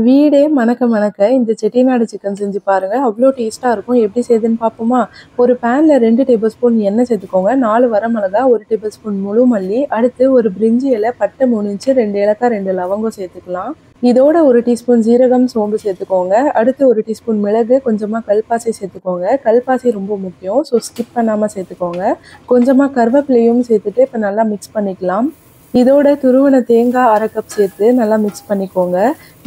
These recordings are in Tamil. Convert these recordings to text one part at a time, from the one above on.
வீடே மணக்க மணக்க இந்த செட்டிநாடு சிக்கன் செஞ்சு பாருங்க. அவ்வளோ டேஸ்ட்டாக இருக்கும். எப்படி செய்யுதுன்னு பார்ப்போமா? ஒரு பேனில் 2 டேபிள் ஸ்பூன் எண்ணெய் சேர்த்துக்கோங்க. 4 வரமிளகா, 1 டேபிள் ஸ்பூன் முழு மல்லி, அடுத்து ஒரு பிரிஞ்சி இலை, பட்டை 3 இன்ச்சு, 2 ஏலக்காய், 2 லவங்கம் சேர்த்துக்கலாம். இதோட 1 டீஸ்பூன் ஜீரகம், சோம்பு சேர்த்துக்கோங்க. அடுத்து 1 டீஸ்பூன் மிளகு, கொஞ்சமாக கல்பாசி சேர்த்துக்கோங்க. கல்பாசி ரொம்ப முக்கியம், ஸோ ஸ்கிப் பண்ணாமல் சேர்த்துக்கோங்க. கொஞ்சமாக கருவேப்பிலையும் சேர்த்துட்டு இப்போ நல்லா மிக்ஸ் பண்ணிக்கலாம். இதோட துருவன தேங்காய் 1/2 கப் சேர்த்து நல்லா மிக்ஸ் பண்ணிக்கோங்க.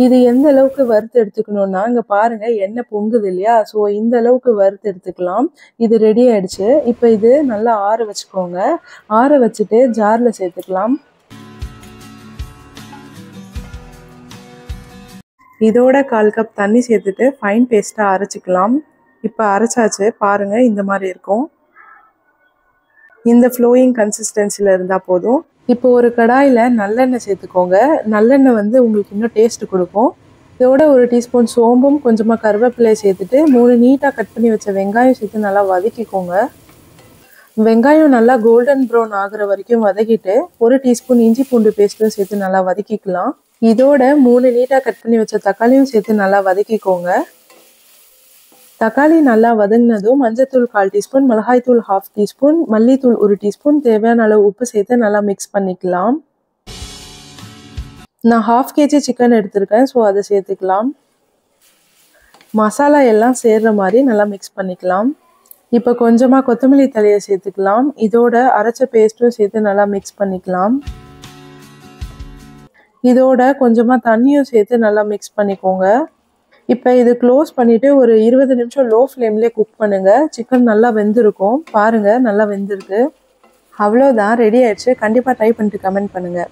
இது எந்த அளவுக்கு வறுத்து எடுத்துக்கணும்னா, இங்கே பாருங்கள் எண்ணெய் பொங்குது இல்லையா? ஸோ இந்த அளவுக்கு வறுத்து எடுத்துக்கலாம். இது ரெடி ஆகிடுச்சு. இப்போ இது நல்லா ஆற வச்சுக்கோங்க. ஆற வச்சுட்டு ஜாரில் சேர்த்துக்கலாம். இதோட 1/4 கப் தண்ணி சேர்த்துட்டு ஃபைன் பேஸ்ட்டாக அரைச்சிக்கலாம். இப்போ அரைச்சாச்சு பாருங்கள், இந்த மாதிரி இருக்கும். இந்த ஃப்ளோயிங் கன்சிஸ்டன்சியில் இருந்தால் போதும். இப்போ ஒரு கடாயில் நல்லெண்ணெய் சேர்த்துக்கோங்க. நல்லெண்ணெய் உங்களுக்கு இன்னும் டேஸ்ட் கொடுக்கும். இதோட 1 டீஸ்பூன் சோம்பும் கொஞ்சமாக கருவேப்பிலை சேர்த்துட்டு 3 நீட்டாக கட் பண்ணி வச்ச வெங்காயம் சேர்த்து நல்லா வதக்கிக்கோங்க. வெங்காயம் நல்லா கோல்டன் ப்ரௌன் ஆகிற வரைக்கும் வதக்கிட்டு 1 டீஸ்பூன் இஞ்சி பூண்டு பேஸ்ட்டும் சேர்த்து நல்லா வதக்கிக்கலாம். இதோட 3 நீட்டாக கட் பண்ணி வச்ச தக்காளியும் சேர்த்து நல்லா வதக்கிக்கோங்க. தக்காளி நல்லா வதங்கினதும் மஞ்சத்தூள் 1/4 டீஸ்பூன், மிளகாய்த்தூள் 1/2 டீஸ்பூன், மல்லித்தூள் 1 டீஸ்பூன், தேவையான அளவு உப்பு சேர்த்து நல்லா மிக்ஸ் பண்ணிக்கலாம். நான் 1/2 kg சிக்கன் எடுத்திருக்கேன், ஸோ அதை சேர்த்துக்கலாம். மசாலா எல்லாம் சேர்ற மாதிரி நல்லா மிக்ஸ் பண்ணிக்கலாம். இப்போ கொஞ்சமாக கொத்தமல்லி தழையை சேர்த்துக்கலாம். இதோட அரைச்ச பேஸ்ட்டும் சேர்த்து நல்லா மிக்ஸ் பண்ணிக்கலாம். இதோட கொஞ்சமாக தண்ணியும் சேர்த்து நல்லா மிக்ஸ் பண்ணிக்கோங்க. இப்போ இது க்ளோஸ் பண்ணிவிட்டு ஒரு 20 நிமிஷம் லோ ஃப்ளேம்லேயே குக் பண்ணுங்கள். சிக்கன் நல்லா வெந்திருக்கும். பாருங்கள், நல்லா வெந்திருக்கு. அவ்வளோதான், ரெடி ஆயிடுச்சு. கண்டிப்பாக ட்ரை பண்ணிட்டு கமெண்ட் பண்ணுங்கள்.